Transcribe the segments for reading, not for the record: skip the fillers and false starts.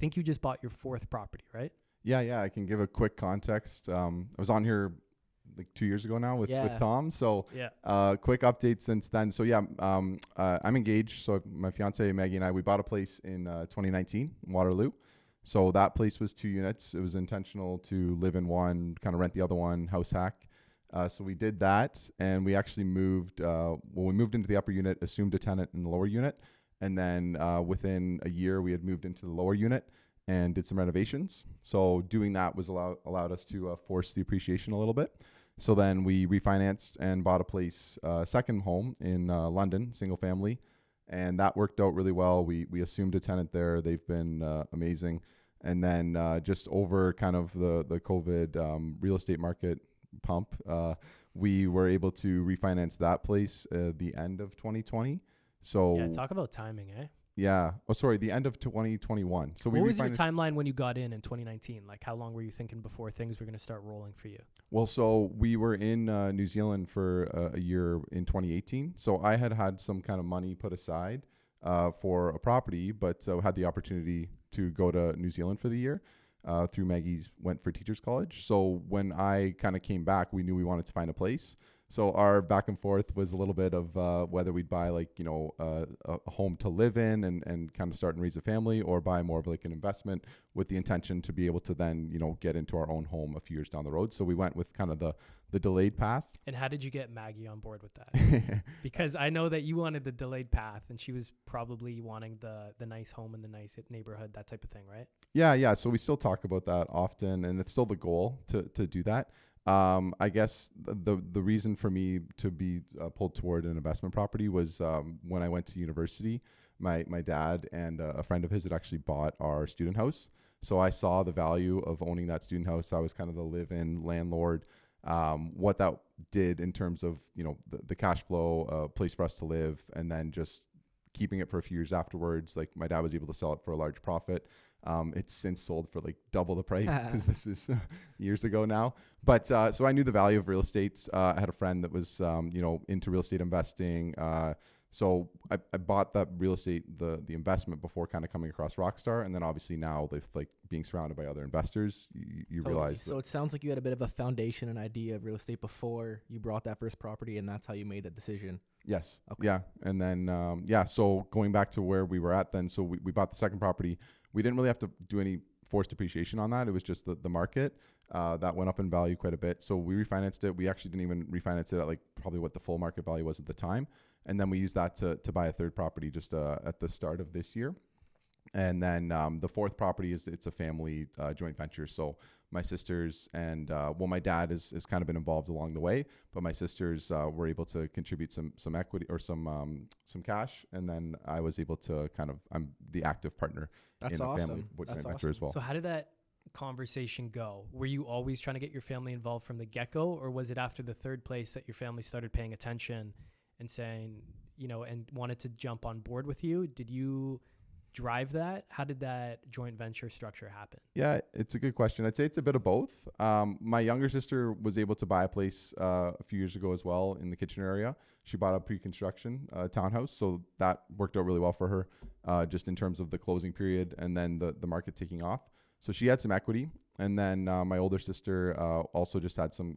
think you just bought your fourth property, right? Yeah. I can give a quick context. I was on here like 2 years ago now with Tom. So quick update since then. So I'm engaged. So my fiance Maggie and I, we bought a place in 2019 in Waterloo. So that place was 2 units. It was intentional to live in one, kind of rent the other one, house hack. So we did that, and we actually moved. We moved into the upper unit, assumed a tenant in the lower unit, and then within a year, we had moved into the lower unit and did some renovations. So doing that was allowed us to force the appreciation a little bit. So then we refinanced and bought a place, second home in London, single family, and that worked out really well. We assumed a tenant there. They've been amazing. And then just over kind of the COVID real estate market pump, we were able to refinance that place the end of 2020. So talk about timing, eh? Yeah. Oh, sorry. The end of 2021. So what was your timeline when you got in 2019? Like, how long were you thinking before things were going to start rolling for you? Well, so we were in New Zealand for a year in 2018. So I had some kind of money put aside for a property, but had the opportunity to go to New Zealand for the year through Maggie's went for Teachers College. So when I kind of came back, we knew we wanted to find a place. So our back and forth was a little bit of whether we'd buy a home to live in and kind of start and raise a family, or buy more of like an investment with the intention to be able to then, get into our own home a few years down the road. So we went with kind of the delayed path. And how did you get Maggie on board with that? Because I know that you wanted the delayed path, and she was probably wanting the nice home in the nice neighborhood, that type of thing, right? Yeah. So we still talk about that often, and it's still the goal to do that. I guess the reason for me to be pulled toward an investment property was when I went to university, my dad and a friend of his had actually bought our student house. So I saw the value of owning that student house. I was kind of the live-in landlord. What that did in terms of, the cash flow, place for us to live, and then just keeping it for a few years afterwards. Like, my dad was able to sell it for a large profit. It's since sold for like double the price because this is years ago now. But so I knew the value of real estate. I had a friend that was, into real estate investing. So I bought that real estate, the investment before kind of coming across Rockstar. And then obviously now with like being surrounded by other investors, you totally. realize. So it sounds like you had a bit of a foundation and idea of real estate before you brought that first property, and that's how you made that decision. Yes. Okay. Yeah. And then, so going back to where we were at then, so we bought the second property. We didn't really have to do any forced depreciation on that. It was just the market that went up in value quite a bit. So we refinanced it. We actually didn't even refinance it at like probably what the full market value was at the time. And then we used that to buy a third property just at the start of this year. And then the fourth property it's a family joint venture. So my sisters and my dad has kind of been involved along the way, but my sisters were able to contribute some equity or some cash, and then I was able to I'm the active partner. That's in awesome. A family joint venture awesome. as well. So how did that conversation go? Were you always trying to get your family involved from the get-go, or was it after the third place that your family started paying attention and saying, and wanted to jump on board with you? Did you drive that? How did that joint venture structure happen? Yeah, it's a good question. I'd say it's a bit of both. My younger sister was able to buy a place a few years ago as well in the Kitchener area. She bought a pre-construction townhouse, so that worked out really well for her, just in terms of the closing period and then the market taking off. So she had some equity. And then my older sister also just had some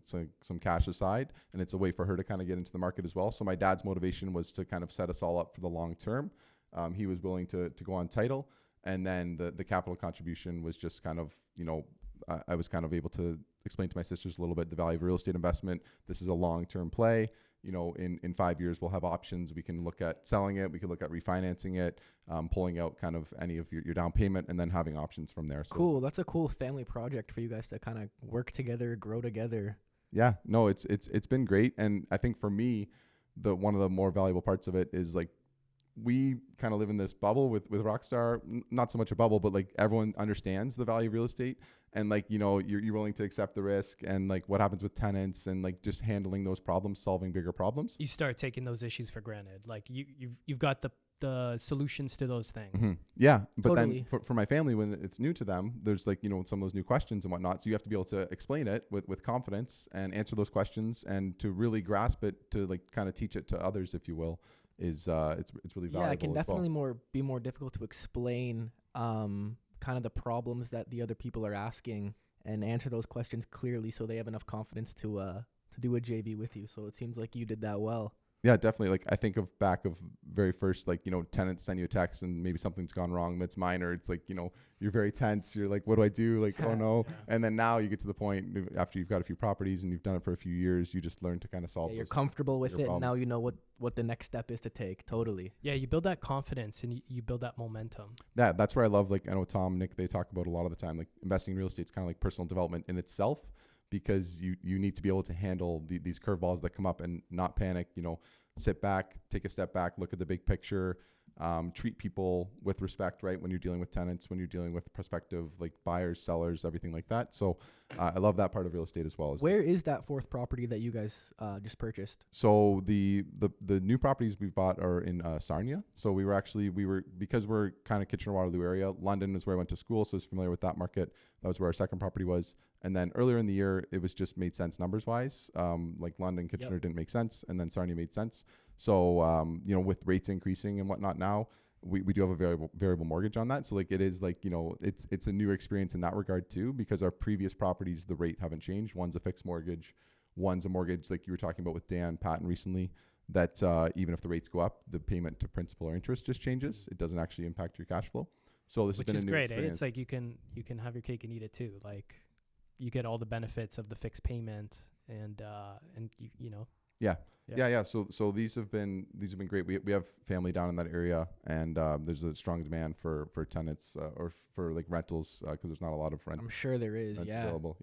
cash aside, and it's a way for her to kind of get into the market as well. So my dad's motivation was to kind of set us all up for the long term. He was willing to go on title, and then the capital contribution was just kind of, I was kind of able to explain to my sisters a little bit the value of real estate investment. This is a long-term play. In 5 years, we'll have options. We can look at selling it. We can look at refinancing it, pulling out kind of any of your down payment, and then having options from there. So cool. That's a cool family project for you guys to kind of work together, grow together. Yeah, no, it's been great. And I think for me, one of the more valuable parts of it is like, we kind of live in this bubble with Rockstar, not so much a bubble, but like everyone understands the value of real estate, and like, you're willing to accept the risk, and like what happens with tenants, and like just handling those problems, solving bigger problems. You start taking those issues for granted. Like you've got the solutions to those things. Mm-hmm. Yeah. But totally. Then for my family, when it's new to them, there's like, some of those new questions and whatnot. So you have to be able to explain it with confidence and answer those questions, and to really grasp it, to like kind of teach it to others, if you will. Is it's really valuable. Yeah, it can definitely be more difficult to explain kind kind of the problems that the other people are asking and answer those questions clearly so they have enough confidence to do a JV with you. So it seems like you did that well. Yeah, definitely. Like I think of back of very first, like, tenants send you a text and maybe something's gone wrong that's minor. It's like, you're very tense. You're like, what do I do? Like, oh no. Yeah. And then now you get to the point after you've got a few properties and you've done it for a few years, you just learn to kind of solve you're comfortable with it. And now you know what the next step is to take. Totally. Yeah, you build that confidence and you build that momentum. Yeah, that's where I love, like, I know Tom, Nick, they talk about a lot of the time, like investing in real estate is kind of like personal development in itself, because you need to be able to handle these curveballs that come up and not panic, sit back, take a step back, look at the big picture, treat people with respect, right? When you're dealing with tenants, when you're dealing with prospective, like, buyers, sellers, everything like that. So I love that part of real estate as well. Where is that fourth property that you guys just purchased? So the new properties we've bought are in Sarnia. So we were because we're kind of Kitchener-Waterloo area. London is where I went to school, so I was familiar with that market. That was where our second property was. And then earlier in the year, it was just made sense numbers wise. Like London, Kitchener didn't make sense, and then Sarnia made sense. So with rates increasing and whatnot now, we do have a variable mortgage on that. So like it is like, it's a new experience in that regard too, because our previous properties, the rate haven't changed. One's a fixed mortgage, one's a mortgage like you were talking about with Dan Patton recently, that even if the rates go up, the payment to principal or interest just changes. It doesn't actually impact your cash flow. So this has been a new great. experience. It's like you can have your cake and eat it too. Like you get all the benefits of the fixed payment and you know. Yeah. So these have been great. We have family down in that area, and there's a strong demand for tenants or for like rentals because there's not a lot of rent. I'm sure there is. Yeah. Available.